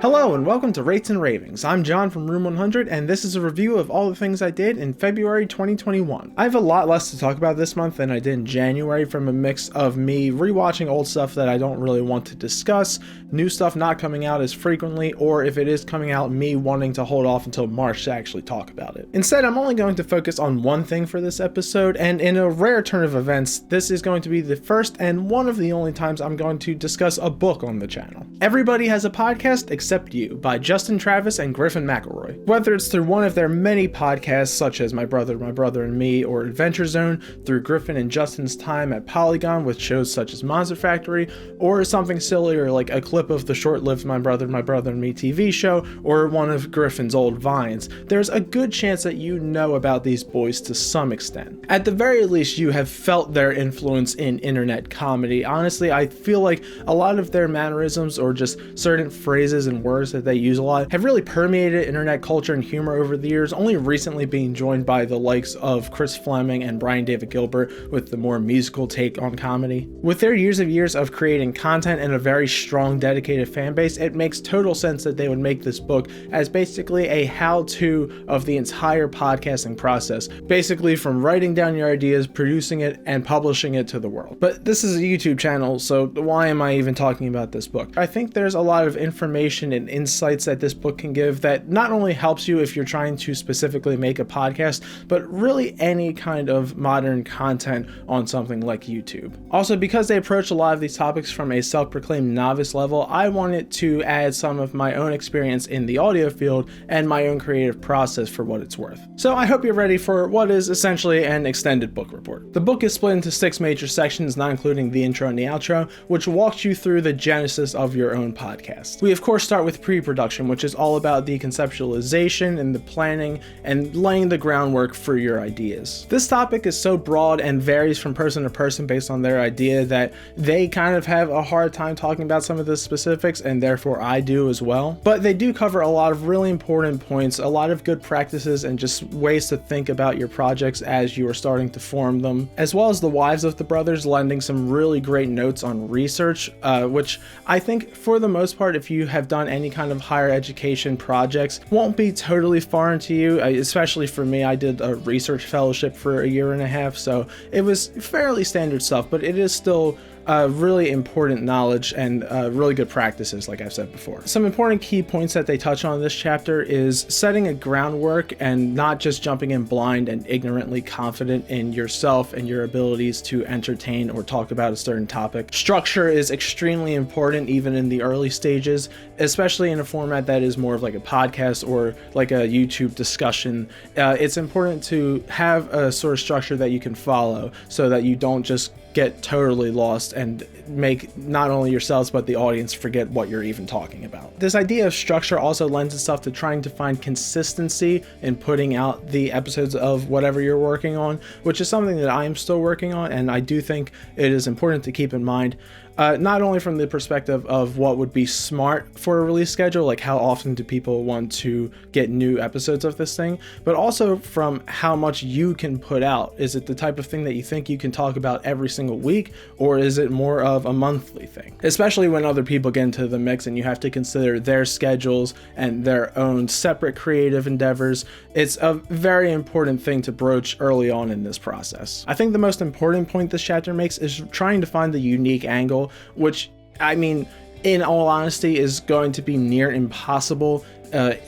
Hello and welcome to Rates Ravings. I'm John from Room 100 and this is a review of all the things I did in February 2021. I have a lot less to talk about this month than I did in January from a mix of me rewatching old stuff that I don't really want to discuss, new stuff not coming out as frequently, or if it is coming out, me wanting to hold off until March to actually talk about it. Instead, I'm only going to focus on one thing for this episode, and in a rare turn of events, this is going to be the first and one of the only times I'm going to discuss a book on the channel. Everybody Has a Podcast Except You by Justin Travis and Griffin McElroy. Whether it's through one of their many podcasts such as My Brother and Me or Adventure Zone, through Griffin and Justin's time at Polygon with shows such as Monster Factory, or something sillier like a clip of the short-lived My Brother and Me TV show, or one of Griffin's old vines, there's a good chance that you know about these boys to some extent. At the very least, you have felt their influence in internet comedy. Honestly, I feel like a lot of their mannerisms or just certain phrases and words that they use a lot have really permeated internet culture and humor over the years, only recently being joined by the likes of Chris Fleming and Brian David Gilbert with the more musical take on comedy. With their years of creating content and a very strong dedicated fan base, it makes total sense that they would make this book as basically a how-to of the entire podcasting process, basically from writing down your ideas, producing it, and publishing it to the world. But this is a YouTube channel, so why am I even talking about this book? I think there's a lot of information and insights that this book can give that not only helps you if you're trying to specifically make a podcast, but really any kind of modern content on something like YouTube. Also, because they approach a lot of these topics from a self-proclaimed novice level, I wanted to add some of my own experience in the audio field and my own creative process for what it's worth. So I hope you're ready for what is essentially an extended book report. The book is split into 6 major sections, not including the intro and the outro, which walks you through the genesis of your own podcast. We of course start with pre-production, which is all about the conceptualization and the planning and laying the groundwork for your ideas. This topic is so broad and varies from person to person based on their idea that they kind of have a hard time talking about some of the specifics, and therefore I do as well. But they do cover a lot of really important points, a lot of good practices, and just ways to think about your projects as you are starting to form them, as well as the wives of the brothers lending some really great notes on research, which I think for the most part, if you have done any kind of higher education projects, won't be totally foreign to you. Especially for me, I did a research fellowship for a year and a half, so it was fairly standard stuff, but it is still really important knowledge and really good practices, like I've said before. Some important key points that they touch on in this chapter is setting a groundwork and not just jumping in blind and ignorantly confident in yourself and your abilities to entertain or talk about a certain topic. Structure is extremely important even in the early stages, especially in a format that is more of like a podcast or like a YouTube discussion. It's important to have a sort of structure that you can follow so that you don't just get totally lost and make not only yourselves but the audience forget what you're even talking about. This idea of structure also lends itself to trying to find consistency in putting out the episodes of whatever you're working on, which is something that I am still working on, and I do think it is important to keep in mind. Not only from the perspective of what would be smart for a release schedule, like how often do people want to get new episodes of this thing, but also from how much you can put out. Is it the type of thing that you think you can talk about every single week, or is it more of a monthly thing? Especially when other people get into the mix and you have to consider their schedules and their own separate creative endeavors. It's a very important thing to broach early on in this process. I think the most important point this chapter makes is trying to find the unique angle, which, I mean, in all honesty, is going to be near impossible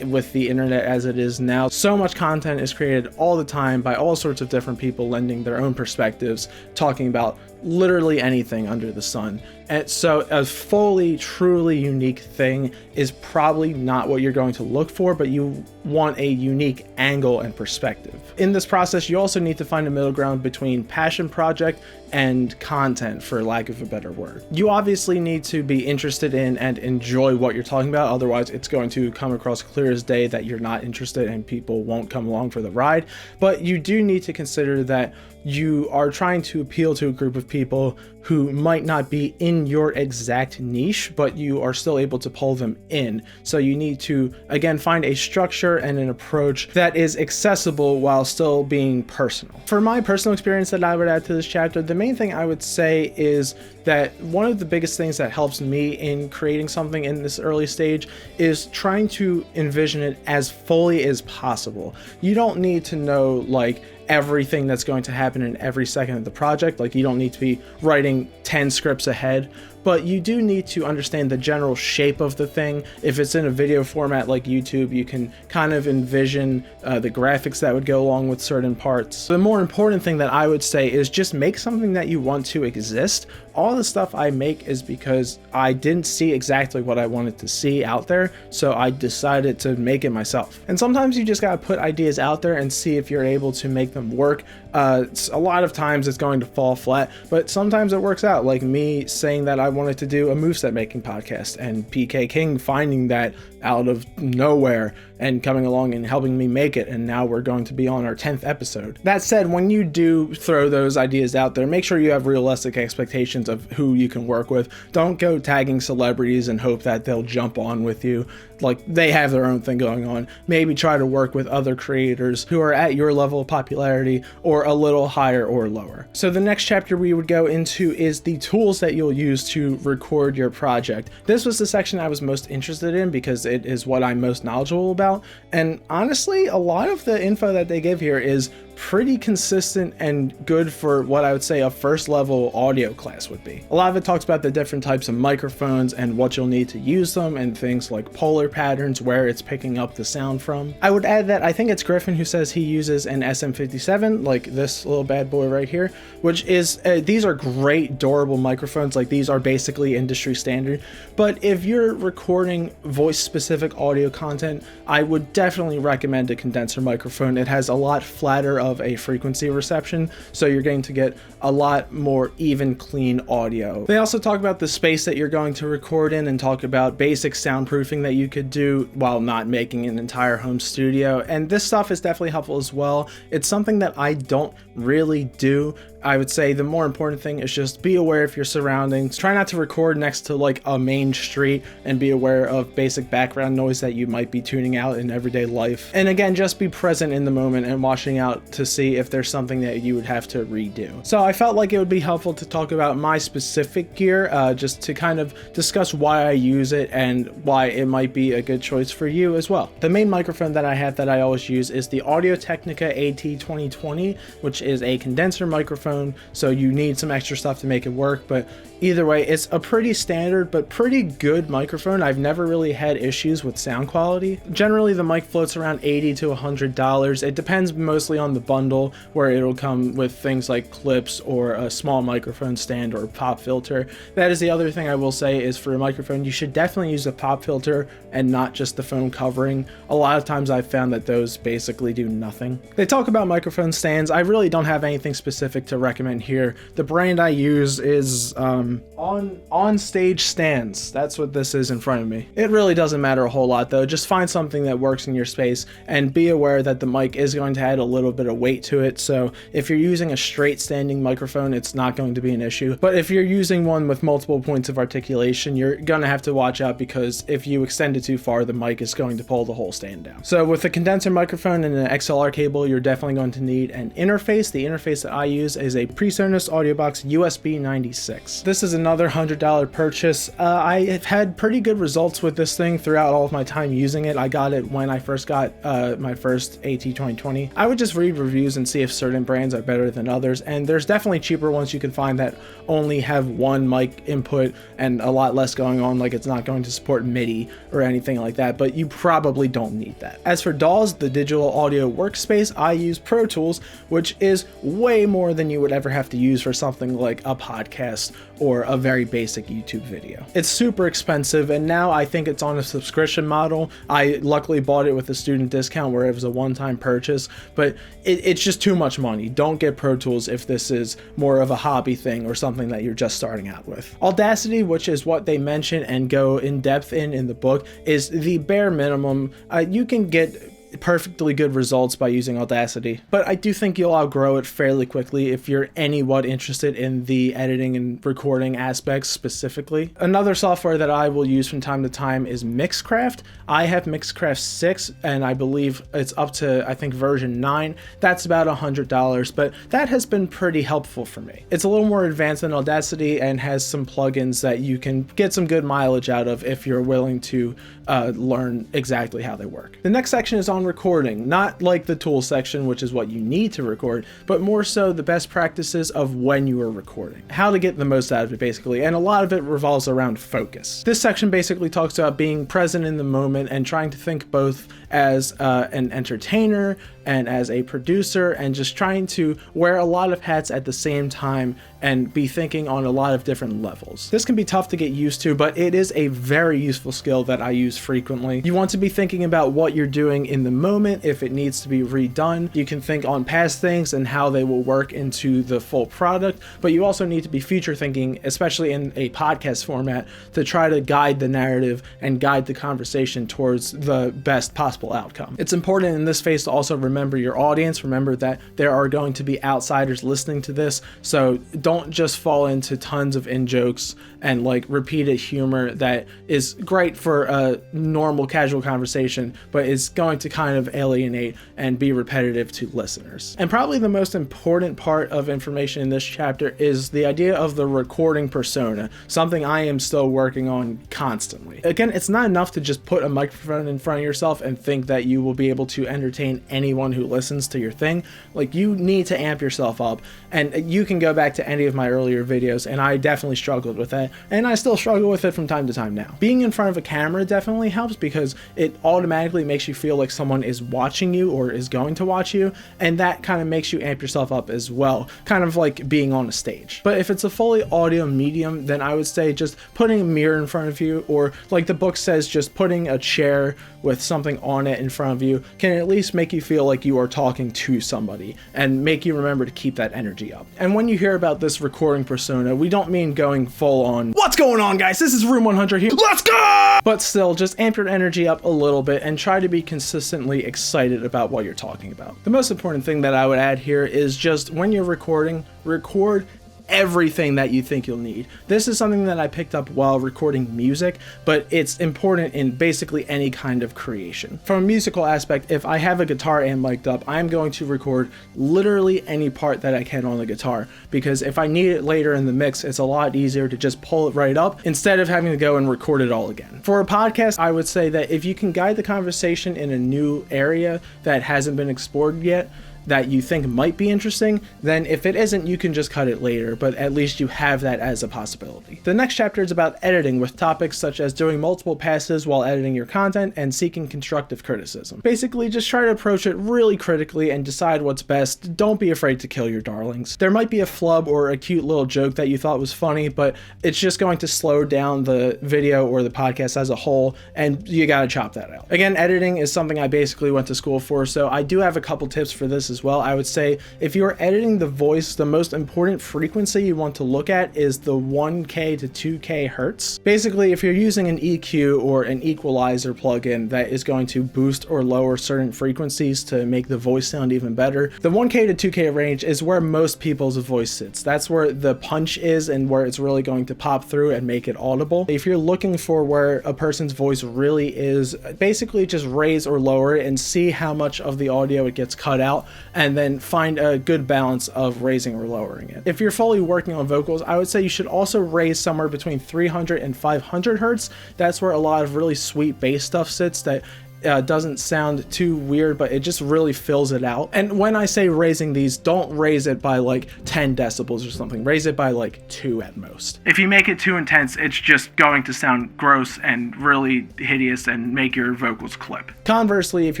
with the internet as it is now. So much content is created all the time by all sorts of different people lending their own perspectives, talking about literally anything under the sun. And so a fully, truly unique thing is probably not what you're going to look for, but you want a unique angle and perspective. In this process, you also need to find a middle ground between passion project and content, for lack of a better word. You obviously need to be interested in and enjoy what you're talking about, otherwise it's going to come across clear as day that you're not interested and people won't come along for the ride. But you do need to consider that you are trying to appeal to a group of people who might not be in your exact niche, but you are still able to pull them in. So you need to, again, find a structure and an approach that is accessible while still being personal. For my personal experience that I would add to this chapter, the main thing I would say is that one of the biggest things that helps me in creating something in this early stage is trying to envision it as fully as possible. You don't need to know like everything that's going to happen in every second of the project. Like, you don't need to be writing 10 scripts ahead, but you do need to understand the general shape of the thing. If it's in a video format like YouTube, you can kind of envision the graphics that would go along with certain parts. The more important thing that I would say is just make something that you want to exist. All the stuff I make is because I didn't see exactly what I wanted to see out there, so I decided to make it myself. And sometimes you just gotta put ideas out there and see if you're able to make them work. A lot of times it's going to fall flat, but sometimes it works out, like me saying that I wanted to do a moveset making podcast and PK King finding that out of nowhere and coming along and helping me make it, and now we're going to be on our 10th episode. That said, when you do throw those ideas out there, make sure you have realistic expectations of who you can work with. Don't go tagging celebrities and hope that they'll jump on with you. Like, they have their own thing going on. Maybe try to work with other creators who are at your level of popularity or a little higher or lower. So the next chapter we would go into is the tools that you'll use to record your project. This was the section I was most interested in because it is what I'm most knowledgeable about. And honestly, a lot of the info that they give here is pretty consistent and good for what I would say a first level audio class would be. A lot of it talks about the different types of microphones and what you'll need to use them, and things like polar patterns, where it's picking up the sound from. I would add that I think it's Griffin who says he uses an SM57, like this little bad boy right here, which is, these are great durable microphones. Like, these are basically industry standard. But if you're recording voice specific audio content, I would definitely recommend a condenser microphone. It has a lot flatter of a frequency reception, so you're going to get a lot more even, clean audio. They also talk about the space that you're going to record in and talk about basic soundproofing that you could do while not making an entire home studio, and this stuff is definitely helpful as well. It's something that I don't really do. I would say the more important thing is just be aware of your surroundings. Try not to record next to like a main street, and be aware of basic background noise that you might be tuning out in everyday life. And again, just be present in the moment and watching out to see if there's something that you would have to redo. So I felt like it would be helpful to talk about my specific gear, just to kind of discuss why I use it and why it might be a good choice for you as well. The main microphone that I have that I always use is the Audio-Technica AT2020, which is a condenser microphone, so you need some extra stuff to make it work, but either way, it's a pretty standard but pretty good microphone. I've never really had issues with sound quality. Generally, the mic floats around $80 to $100. It depends mostly on the bundle, where it'll come with things like clips or a small microphone stand or pop filter. That is the other thing I will say, is for a microphone, you should definitely use a pop filter and not just the phone covering. A lot of times I've found that those basically do nothing. They talk about microphone stands. I really don't have anything specific to recommend here. The brand I use is on stage stands. That's what this is in front of me. It really doesn't matter a whole lot though. Just find something that works in your space, and be aware that the mic is going to add a little bit of weight to it. So if you're using a straight standing microphone, it's not going to be an issue. But if you're using one with multiple points of articulation, you're gonna have to watch out, because if you extend it too far, the mic is going to pull the whole stand down. So with a condenser microphone and an XLR cable, you're definitely going to need an interface. The interface that I use is a PreSonus AudioBox USB 96. This is another $100 purchase. I have had pretty good results with this thing throughout all of my time using it. I got it when I first got my first AT2020. I would just read reviews and see if certain brands are better than others, and there's definitely cheaper ones you can find that only have one mic input and a lot less going on, like it's not going to support MIDI or anything like that, but you probably don't need that. As for DAWs, the digital audio workspace, I use Pro Tools, which is way more than you would ever have to use for something like a podcast or a very basic YouTube video. It's super expensive, and now I think it's on a subscription model. I luckily bought it with a student discount where it was a one-time purchase, but it's just too much money. Don't get Pro Tools if this is more of a hobby thing or something that you're just starting out with. Audacity, which is what they mention and go in depth in the book, is the bare minimum. You can get perfectly good results by using Audacity, but I do think you'll outgrow it fairly quickly if you're anywhat interested in the editing and recording aspects specifically. Another software that I will use from time to time is Mixcraft. I have Mixcraft 6, and I believe it's up to, I think, version 9. That's about $100, but that has been pretty helpful for me. It's a little more advanced than Audacity and has some plugins that you can get some good mileage out of if you're willing to learn exactly how they work. The next section is on recording, not like the tools section, which is what you need to record, but more so the best practices of when you are recording, how to get the most out of it basically, and a lot of it revolves around focus. This section basically talks about being present in the moment and trying to think both as an entertainer and as a producer, and just trying to wear a lot of hats at the same time and be thinking on a lot of different levels. This can be tough to get used to, but it is a very useful skill that I use frequently. You want to be thinking about what you're doing in the moment. If it needs to be redone, you can think on past things and how they will work into the full product, but you also need to be future thinking, especially in a podcast format, to try to guide the narrative and guide the conversation towards the best possible outcome. It's important in this phase to also remember your audience. Remember that there are going to be outsiders listening to this, so don't just fall into tons of in-jokes and like repeated humor that is great for a normal casual conversation, but is going to kind of alienate and be repetitive to listeners. And probably the most important part of information in this chapter is the idea of the recording persona, something I am still working on constantly. Again, it's not enough to just put a microphone in front of yourself and think that you will be able to entertain anyone who listens to your thing. Like, you need to amp yourself up, and you can go back to any of my earlier videos, and I definitely struggled with that, and I still struggle with it from time to time now. Being in front of a camera definitely helps because it automatically makes you feel like someone is watching you or is going to watch you, and that kind of makes you amp yourself up as well, kind of like being on a stage. But if it's a fully audio medium, then I would say just putting a mirror in front of you, or like the book says, just putting a chair with something on it in front of you can at least make you feel like you are talking to somebody and make you remember to keep that energy up. And when you hear about this recording persona, we don't mean going full on, "What's going on, guys? This is Room 100 here. Let's go!" But still, just amp your energy up a little bit and try to be consistently excited about what you're talking about. The most important thing that I would add here is just when you're recording, record everything that you think you'll need. This is something that I picked up while recording music, but it's important in basically any kind of creation. From a musical aspect, if I have a guitar amp mic'd up, I'm going to record literally any part that I can on the guitar, because if I need it later in the mix, it's a lot easier to just pull it right up instead of having to go and record it all again. For a podcast, I would say that if you can guide the conversation in a new area that hasn't been explored yet, that you think might be interesting, then if it isn't, you can just cut it later, but at least you have that as a possibility. The next chapter is about editing, with topics such as doing multiple passes while editing your content and seeking constructive criticism. Basically, just try to approach it really critically and decide what's best. Don't be afraid to kill your darlings. There might be a flub or a cute little joke that you thought was funny, but it's just going to slow down the video or the podcast as a whole, and you gotta chop that out. Again, editing is something I basically went to school for, so I do have a couple tips for this as well. I would say if you're editing the voice, the most important frequency you want to look at is the 1K to 2K hertz. Basically, if you're using an EQ or an equalizer plugin that is going to boost or lower certain frequencies to make the voice sound even better, the 1K to 2K range is where most people's voice sits. That's where the punch is and where it's really going to pop through and make it audible. If you're looking for where a person's voice really is, basically just raise or lower it and see how much of the audio it gets cut out, and then find a good balance of raising or lowering it. If you're fully working on vocals, I would say you should also raise somewhere between 300 and 500 hertz. That's where a lot of really sweet bass stuff sits that doesn't sound too weird, but it just really fills it out. And when I say raising these, don't raise it by like 10 decibels or something. Raise it by like 2 at most. If you make it too intense, it's just going to sound gross and really hideous and make your vocals clip. Conversely, if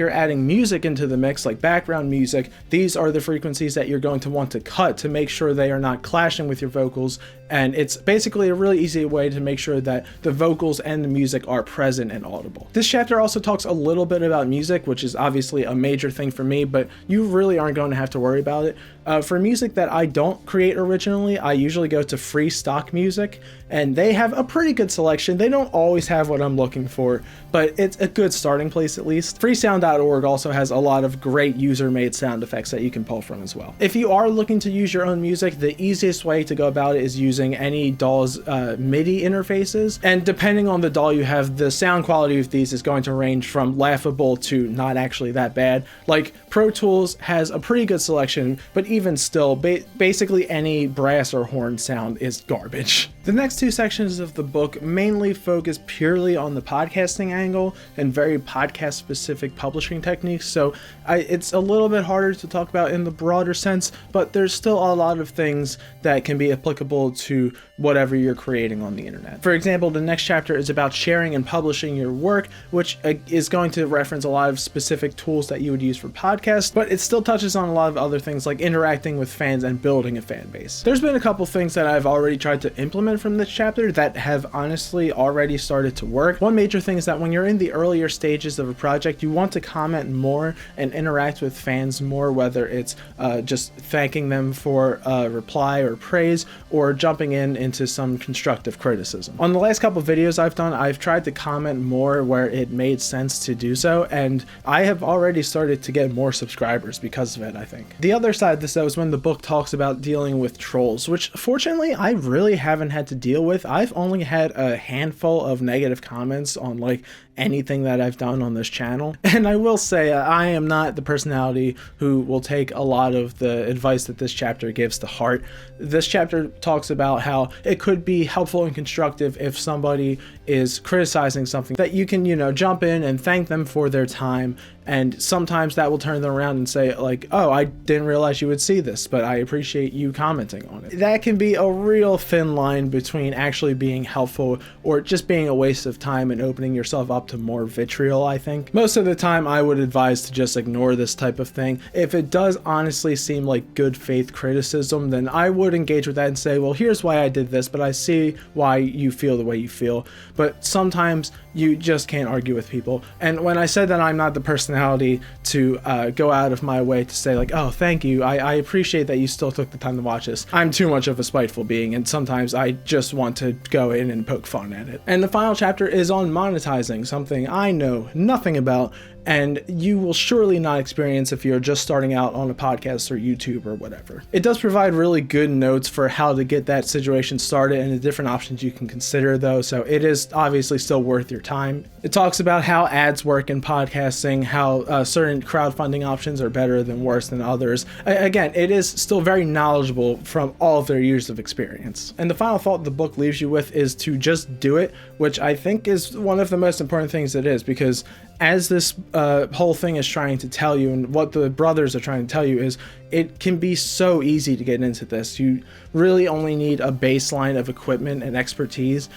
you're adding music into the mix, like background music, these are the frequencies that you're going to want to cut to make sure they are not clashing with your vocals. And it's basically a really easy way to make sure that the vocals and the music are present and audible. This chapter also talks a little little bit about music, which is obviously a major thing for me, but you really aren't going to have to worry about it. For music that I don't create originally, I usually go to free stock music, and they have a pretty good selection. They don't always have what I'm looking for, but it's a good starting place at least. Freesound.org also has a lot of great user-made sound effects that you can pull from as well. If you are looking to use your own music, the easiest way to go about it is using any DAW's MIDI interfaces, and depending on the DAW you have, the sound quality of these is going to range from laughable to not actually that bad. Like Pro Tools has a pretty good selection, but even still, basically any brass or horn sound is garbage. The next two sections of the book mainly focus purely on the podcasting angle and very podcast specific publishing techniques, so it's a little bit harder to talk about in the broader sense, but there's still a lot of things that can be applicable to whatever you're creating on the internet. For example, the next chapter is about sharing and publishing your work, which is going to reference a lot of specific tools that you would use for podcasts, but it still touches on a lot of other things like interacting with fans and building a fan base. There's been a couple things that I've already tried to implement from this chapter that have honestly already started to work. One major thing is that when you're in the earlier stages of a project, you want to comment more and interact with fans more, whether it's just thanking them for a reply or praise, or jumping into some constructive criticism. On the last couple videos I've done, I've tried to comment more where it made sense to do so, and I have already started to get more subscribers because of it, I think. The other side of this though is when the book talks about dealing with trolls, which fortunately I really haven't had to deal with. I've only had a handful of negative comments on like anything that I've done on this channel, and I will say I am not the personality who will take a lot of the advice that this chapter gives to heart. This chapter talks about how it could be helpful and constructive if somebody is criticizing something, that you can, jump in and thank them for their time, and sometimes that will turn them around and say like, oh, I didn't realize you would see this, but I appreciate you commenting on it. That can be a real thin line between actually being helpful or just being a waste of time and opening yourself up to more vitriol, I think. Most of the time I would advise to just ignore this type of thing. If it does honestly seem like good faith criticism, then I would engage with that and say, well, here's why I did this, but I see why you feel the way you feel. But sometimes you just can't argue with people. And when I said that I'm not the personality to go out of my way to say like, oh, thank you, I appreciate that you still took the time to watch this. I'm too much of a spiteful being, and sometimes I just want to go in and poke fun at it. And the final chapter is on monetizing, something I know nothing about, and you will surely not experience if you're just starting out on a podcast or YouTube or whatever. It does provide really good notes for how to get that situation started and the different options you can consider though, so it is obviously still worth your time. It talks about how ads work in podcasting, how certain crowdfunding options are better than worse than others. Again, it is still very knowledgeable from all of their years of experience. And the final thought the book leaves you with is to just do it, which I think is one of the most important things it is, because as this whole thing is trying to tell you, and what the brothers are trying to tell you, is it can be so easy to get into this. You really only need a baseline of equipment and expertise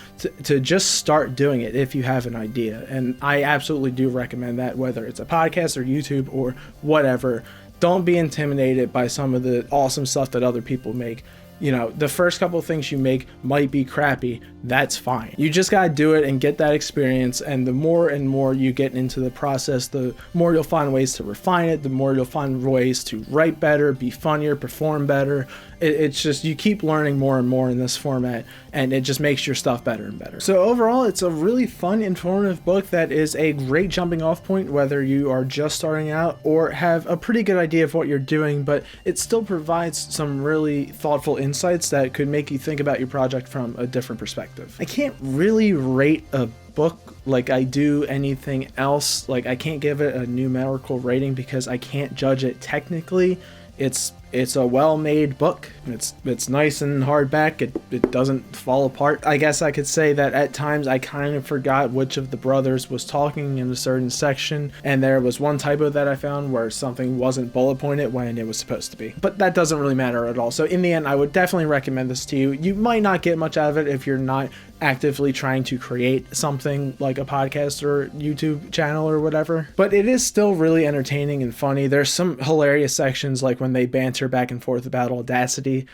to just start doing it if you have an idea. And I absolutely do recommend that, whether it's a podcast or YouTube or whatever. Don't be intimidated by some of the awesome stuff that other people make. The first couple of things you make might be crappy. That's fine. You just gotta do it and get that experience, and the more and more you get into the process, the more you'll find ways to refine it, the more you'll find ways to write better, be funnier, perform better. It's just, you keep learning more and more in this format, and it just makes your stuff better and better. So overall, it's a really fun, informative book that is a great jumping off point, whether you are just starting out or have a pretty good idea of what you're doing, but it still provides some really thoughtful insights that could make you think about your project from a different perspective. I can't really rate a book like I do anything else. Like, I can't give it a numerical rating because I can't judge it technically. It's a well-made book. It's nice and hardback. It doesn't fall apart. I guess I could say that at times I kind of forgot which of the brothers was talking in a certain section, and there was one typo that I found where something wasn't bullet pointed when it was supposed to be. But that doesn't really matter at all. So in the end, I would definitely recommend this to you. You might not get much out of it if you're not actively trying to create something like a podcast or YouTube channel or whatever, but it is still really entertaining and funny. There's some hilarious sections like when they banter banter back and forth about Audacity.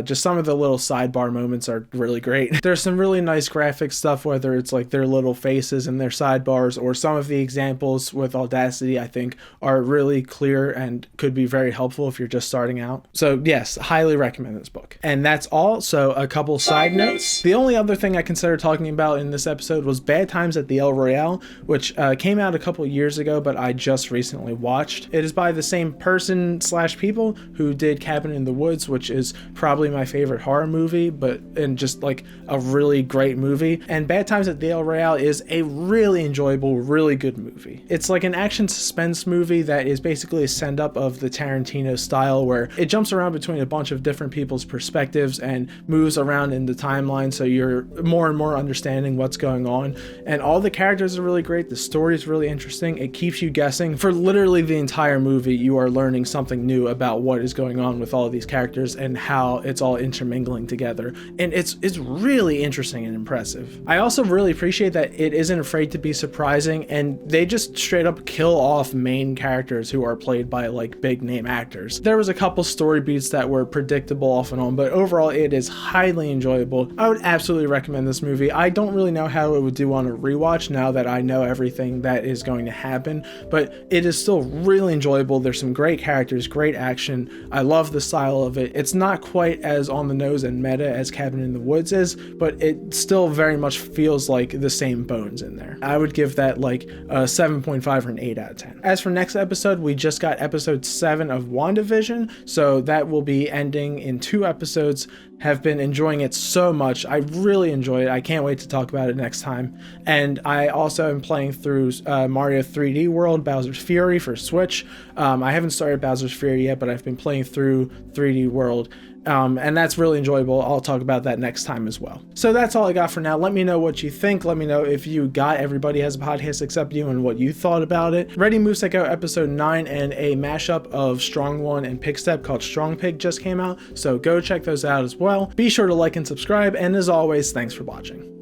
Just some of the little sidebar moments are really great. There's some really nice graphic stuff, whether it's like their little faces and their sidebars, or some of the examples with Audacity I think are really clear and could be very helpful if you're just starting out. So yes, highly recommend this book. And that's all. So a couple side notes. The only other thing I considered talking about in this episode was Bad Times at the El Royale, which came out a couple years ago, but I just recently watched. It is by the same person / people who did Cabin in the Woods, which is probably my favorite horror movie, and just like a really great movie. And Bad Times at the El Royale is a really enjoyable, really good movie. It's like an action suspense movie that is basically a send up of the Tarantino style, where it jumps around between a bunch of different people's perspectives and moves around in the timeline, so you're more and more understanding what's going on. And all the characters are really great. The story is really interesting. It keeps you guessing. For literally the entire movie, you are learning something new about what is going on with all of these characters and how it's all intermingling together. And it's really interesting and impressive. I also really appreciate that it isn't afraid to be surprising, and they just straight up kill off main characters who are played by like big name actors. There was a couple story beats that were predictable off and on, but overall it is highly enjoyable. I would absolutely recommend this movie. I don't really know how it would do on a rewatch now that I know everything that is going to happen, but it is still really enjoyable. There's some great characters, great action. I love the style of it. It's not quite as on the nose and meta as Cabin in the Woods is, but it still very much feels like the same bones in there. I would give that like a 7.5 or an 8 out of 10. As for next episode, we just got episode 7 of WandaVision, so that will be ending in 2 episodes. Have been enjoying it so much. I really enjoy it. I can't wait to talk about it next time. And I also am playing through Mario 3D World Bowser's Fury for Switch. I haven't started Bowser's Fury yet, but I've been playing through 3D World. And that's really enjoyable. I'll talk about that next time as well. So that's all I got for now. Let me know what you think. Let me know if you got Everybody Has a Podcast Except You and what you thought about it. Ready Move Psycho episode 9 and a mashup of Strong One and Pig Step called Strong Pig just came out, so go check those out as well. Be sure to like and subscribe, and as always, thanks for watching.